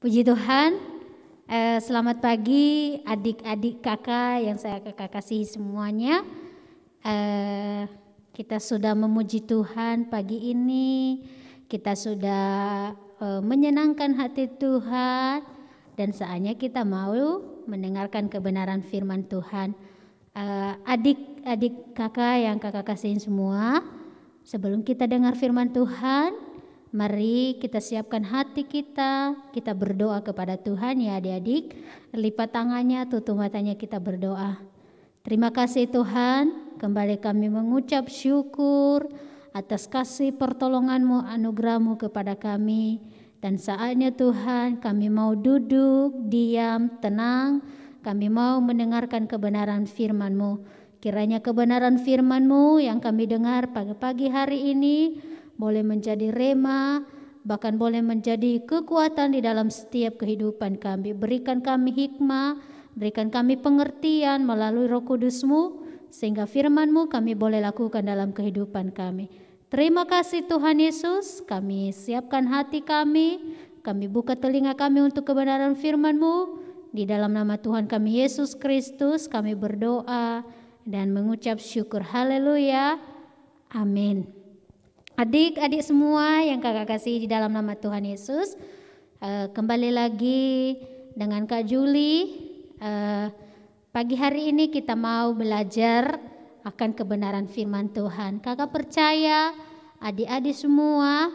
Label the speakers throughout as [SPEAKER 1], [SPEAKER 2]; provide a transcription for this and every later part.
[SPEAKER 1] Puji Tuhan, selamat pagi adik-adik kakak yang saya kasih semuanya. Kita sudah memuji Tuhan pagi ini, kita sudah menyenangkan hati Tuhan, dan saatnya kita mau mendengarkan kebenaran firman Tuhan. Adik-adik kakak yang kakak kasihin semua, sebelum kita dengar firman Tuhan, mari kita siapkan hati kita berdoa kepada Tuhan ya adik-adik. Lipat tangannya, tutup matanya, kita berdoa. Terima kasih Tuhan, kembali kami mengucap syukur atas kasih pertolongan-Mu, anugerah-Mu kepada kami. Dan saatnya Tuhan kami mau duduk, diam, tenang. Kami mau mendengarkan kebenaran firman-Mu. Kiranya kebenaran firman-Mu yang kami dengar pagi-pagi hari ini boleh menjadi rema, bahkan boleh menjadi kekuatan di dalam setiap kehidupan kami. Berikan kami hikmah, berikan kami pengertian melalui Roh Kudus-Mu, sehingga firman-Mu kami boleh lakukan dalam kehidupan kami. Terima kasih Tuhan Yesus, kami siapkan hati kami buka telinga kami untuk kebenaran firman-Mu. Di dalam nama Tuhan kami Yesus Kristus kami berdoa dan mengucap syukur. Haleluya, amin. Adik-adik semua yang kakak kasih di dalam nama Tuhan Yesus, kembali lagi dengan Kak Juli. Pagi hari ini kita mau belajar akan kebenaran firman Tuhan. Kakak percaya adik-adik semua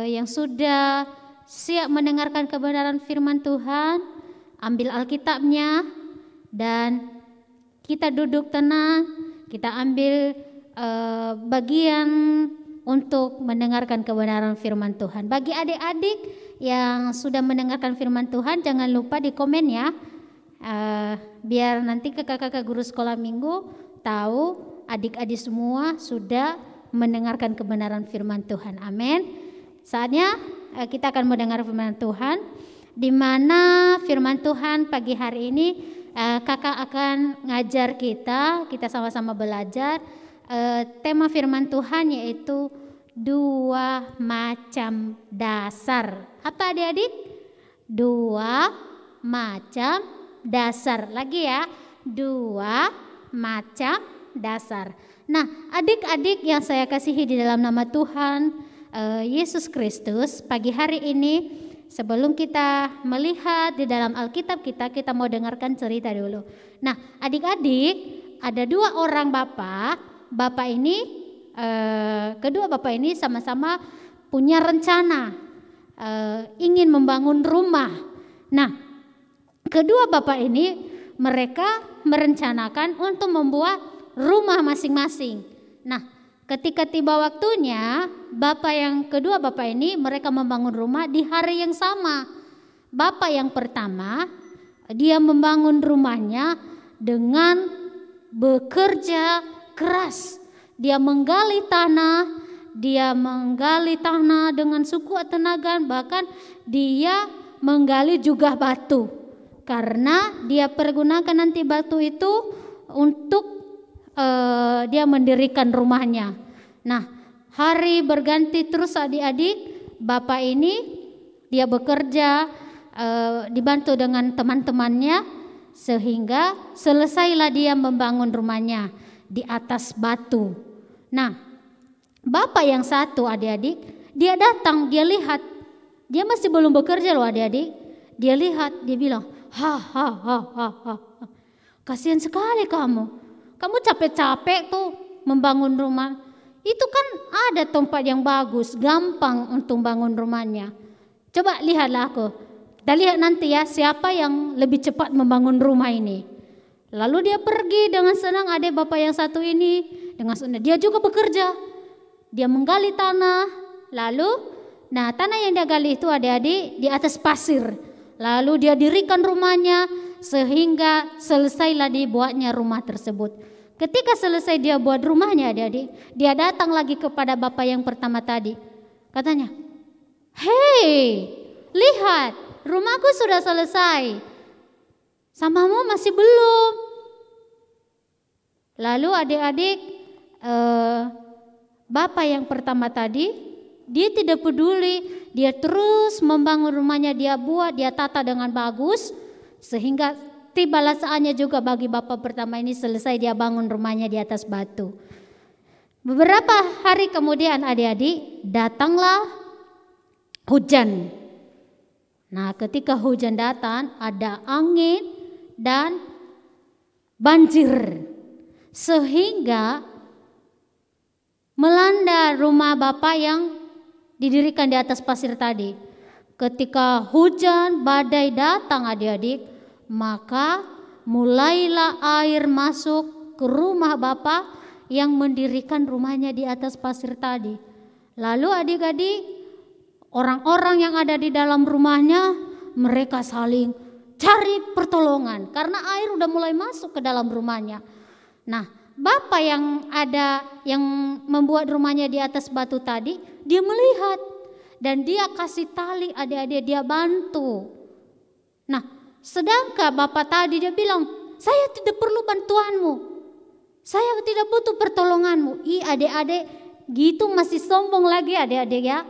[SPEAKER 1] yang sudah siap mendengarkan kebenaran firman Tuhan, ambil Alkitabnya dan kita duduk tenang, kita ambil bagian untuk mendengarkan kebenaran firman Tuhan. Bagi adik-adik yang sudah mendengarkan firman Tuhan, jangan lupa di komen ya, biar nanti kakak-kakak guru sekolah minggu tahu adik-adik semua sudah mendengarkan kebenaran firman Tuhan. Amin. Saatnya kita akan mendengar firman Tuhan, di mana firman Tuhan pagi hari ini kakak akan ngajar kita sama-sama belajar. Tema firman Tuhan yaitu 2 macam dasar. Apa adik-adik? 2 macam dasar. Lagi ya, 2 macam dasar. Nah, adik-adik yang saya kasihi di dalam nama Tuhan Yesus Kristus, pagi hari ini sebelum kita melihat di dalam Alkitab kita mau dengarkan cerita dulu. Nah, adik-adik, ada 2 orang Bapak ini, kedua bapak ini sama-sama punya rencana ingin membangun rumah. Nah, kedua bapak ini mereka merencanakan untuk membuat rumah masing-masing. Nah, ketika tiba waktunya, kedua bapak ini mereka membangun rumah di hari yang sama. Bapak yang pertama, dia membangun rumahnya dengan bekerja keras. Dia menggali tanah dengan sekuat tenaga, bahkan dia menggali juga batu. Karena dia pergunakan nanti batu itu untuk dia mendirikan rumahnya. Nah, hari berganti terus adik-adik, bapak ini dia bekerja dibantu dengan teman-temannya, sehingga selesailah dia membangun rumahnya di atas batu. Nah, bapak yang satu adik-adik, dia datang, dia lihat, dia masih belum bekerja loh adik-adik. Dia lihat, dia bilang, kasihan sekali kamu capek-capek tuh membangun rumah. Itu kan ada tempat yang bagus, gampang untuk bangun rumahnya. Coba lihatlah aku. Kita lihat nanti ya siapa yang lebih cepat membangun rumah ini. Lalu dia pergi dengan senang, adik bapak yang satu ini dengan senang. Dia juga bekerja. Dia menggali tanah. Lalu, tanah yang dia gali itu adik-adik di atas pasir. Lalu dia dirikan rumahnya sehingga selesailah dibuatnya rumah tersebut. Ketika selesai dia buat rumahnya adik-adik, dia datang lagi kepada bapak yang pertama tadi. Katanya, "Hei, lihat, rumahku sudah selesai. Samamu masih belum." Lalu adik-adik, bapak yang pertama tadi Dia tidak peduli, dia terus membangun rumahnya, dia buat, dia tata dengan bagus, sehingga tibalah saatnya juga bagi bapak pertama ini selesai, dia bangun rumahnya di atas batu. Beberapa hari kemudian adik-adik, datanglah hujan. Nah, ketika hujan datang, ada angin dan banjir, sehingga melanda rumah bapak yang didirikan di atas pasir tadi. Ketika hujan badai datang adik-adik, maka mulailah air masuk ke rumah bapak yang mendirikan rumahnya di atas pasir tadi. Lalu adik-adik, orang-orang yang ada di dalam rumahnya, mereka saling cari pertolongan karena air udah mulai masuk ke dalam rumahnya. Nah, bapak yang membuat rumahnya di atas batu tadi, dia melihat dan dia kasih tali adik-adik, dia bantu. Nah, sedangkan bapak tadi dia bilang, saya tidak perlu bantuanmu, saya tidak butuh pertolonganmu. Adik-adik gitu masih sombong lagi adik-adik ya.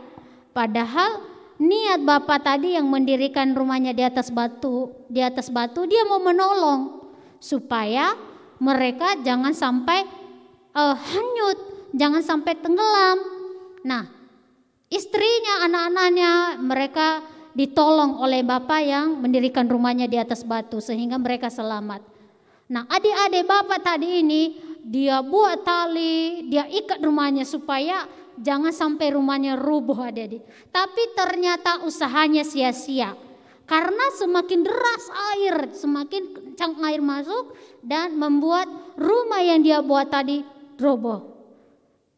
[SPEAKER 1] Padahal niat bapak tadi yang mendirikan rumahnya di atas batu, dia mau menolong supaya mereka jangan sampai hanyut, jangan sampai tenggelam. Nah, istrinya, anak-anaknya, mereka ditolong oleh bapak yang mendirikan rumahnya di atas batu sehingga mereka selamat. Nah, adik-adik bapak tadi ini, dia buat tali, dia ikat rumahnya supaya jangan sampai rumahnya rubuh adik-adik. Tapi ternyata usahanya sia-sia. Karena semakin deras air, semakin kencang air masuk dan membuat rumah yang dia buat tadi roboh.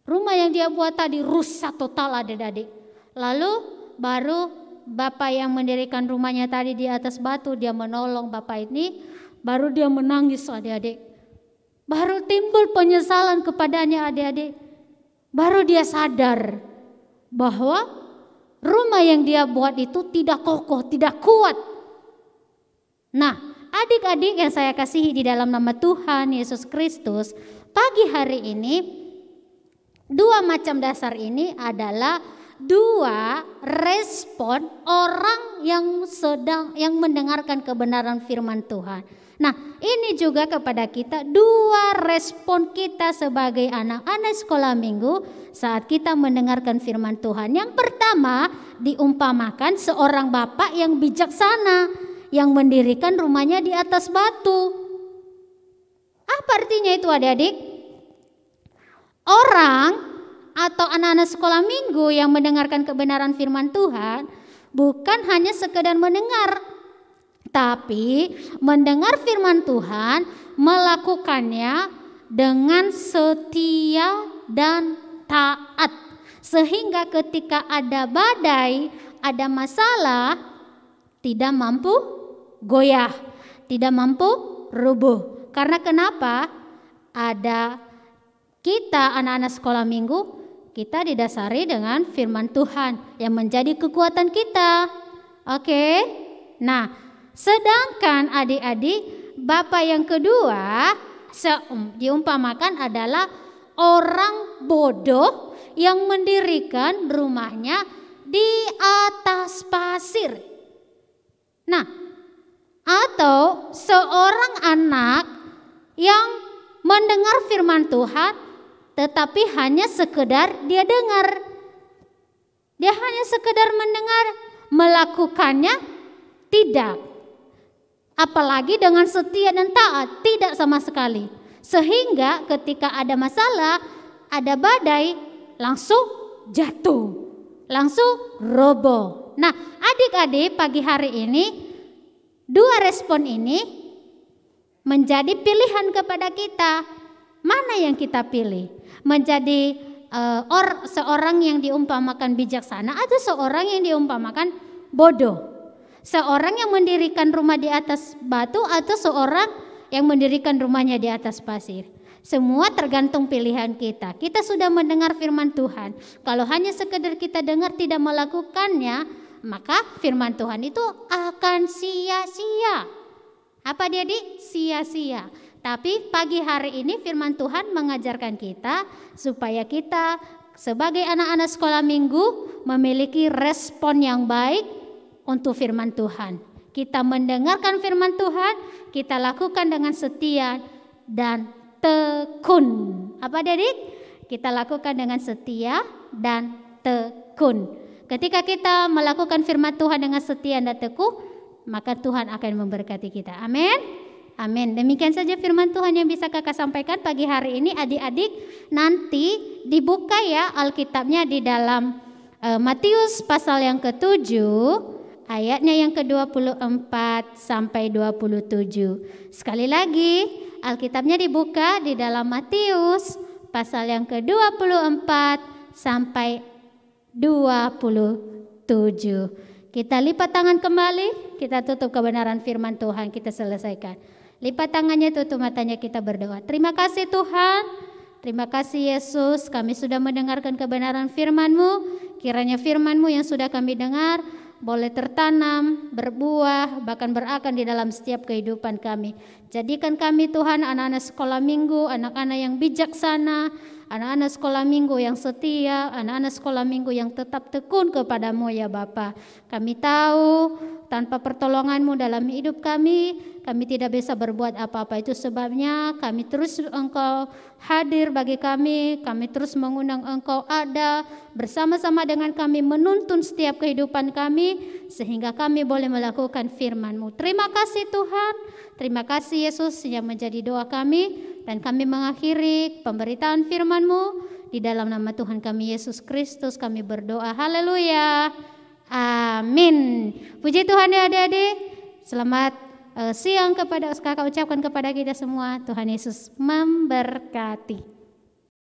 [SPEAKER 1] Rumah yang dia buat tadi rusak total adik-adik. Lalu baru bapak yang mendirikan rumahnya tadi di atas batu, dia menolong bapak ini, baru dia menangis adik-adik. Baru timbul penyesalan kepadanya adik-adik. Baru dia sadar bahwa rumah yang dia buat itu tidak kokoh, tidak kuat. Nah, adik-adik yang saya kasihi di dalam nama Tuhan Yesus Kristus, pagi hari ini dua macam dasar ini adalah dua respon orang yang mendengarkan kebenaran firman Tuhan. Nah, ini juga kepada kita dua respon kita sebagai anak-anak sekolah minggu saat kita mendengarkan firman Tuhan. Yang pertama, diumpamakan seorang bapak yang bijaksana yang mendirikan rumahnya di atas batu. Apa artinya itu adik-adik? Orang atau anak-anak sekolah minggu yang mendengarkan kebenaran firman Tuhan bukan hanya sekedar mendengar, tapi mendengar firman Tuhan, melakukannya dengan setia dan taat. Sehingga ketika ada badai, ada masalah, tidak mampu goyah, tidak mampu rubuh. Karena kenapa? Ada kita anak-anak sekolah minggu, kita didasari dengan firman Tuhan yang menjadi kekuatan kita. Oke? Nah, sedangkan adik-adik, bapak yang kedua diumpamakan adalah orang bodoh yang mendirikan rumahnya di atas pasir. Nah, atau seorang anak yang mendengar firman Tuhan tetapi hanya sekedar dia dengar. Dia hanya sekedar mendengar, melakukannya tidak. Apalagi dengan setia dan taat, tidak sama sekali. Sehingga ketika ada masalah, ada badai, langsung jatuh, langsung roboh. Nah, adik-adik pagi hari ini, dua respon ini menjadi pilihan kepada kita. Mana yang kita pilih? Menjadi seorang yang diumpamakan bijaksana atau seorang yang diumpamakan bodoh? Seorang yang mendirikan rumah di atas batu atau seorang yang mendirikan rumahnya di atas pasir? Semua tergantung pilihan kita. Kita sudah mendengar firman Tuhan. Kalau hanya sekedar kita dengar tidak melakukannya, maka firman Tuhan itu akan sia-sia. Apa dia sia-sia. Tapi pagi hari ini firman Tuhan mengajarkan kita supaya kita sebagai anak-anak sekolah minggu memiliki respon yang baik untuk firman Tuhan. Kita mendengarkan firman Tuhan, kita lakukan dengan setia dan tekun. Apa adik? Kita lakukan dengan setia dan tekun. Ketika kita melakukan firman Tuhan dengan setia dan tekun, maka Tuhan akan memberkati kita. Amin. Amin. Demikian saja firman Tuhan yang bisa kakak sampaikan pagi hari ini. Adik-adik nanti dibuka ya Alkitabnya di dalam Matius pasal yang ke-7 ayatnya yang ke-24 sampai 27. Sekali lagi Alkitabnya dibuka di dalam Matius pasal yang ke-24 sampai 27. Kita lipat tangan kembali, kita tutup kebenaran firman Tuhan, kita selesaikan. Lipat tangannya, tutup matanya, kita berdoa. Terima kasih Tuhan, terima kasih Yesus, kami sudah mendengarkan kebenaran firman-Mu. Kiranya firman-Mu yang sudah kami dengar boleh tertanam, berbuah, bahkan berakar di dalam setiap kehidupan kami. Jadikan kami Tuhan anak-anak sekolah minggu, anak-anak yang bijaksana, anak-anak sekolah minggu yang setia, anak-anak sekolah minggu yang tetap tekun kepadamu ya Bapa. Kami tahu tanpa pertolongan-Mu dalam hidup kami tidak bisa berbuat apa-apa. Itu sebabnya kami terus Engkau hadir bagi kami terus mengundang Engkau ada bersama-sama dengan kami, menuntun setiap kehidupan kami, sehingga kami boleh melakukan firman-Mu. Terima kasih Tuhan, terima kasih Yesus yang menjadi doa kami, dan kami mengakhiri pemberitaan firman-Mu. Di dalam nama Tuhan kami Yesus Kristus kami berdoa, haleluya, amin. Puji Tuhan ya adik-adik. Selamat siang kepada kakak ucapkan kepada kita semua. Tuhan Yesus memberkati.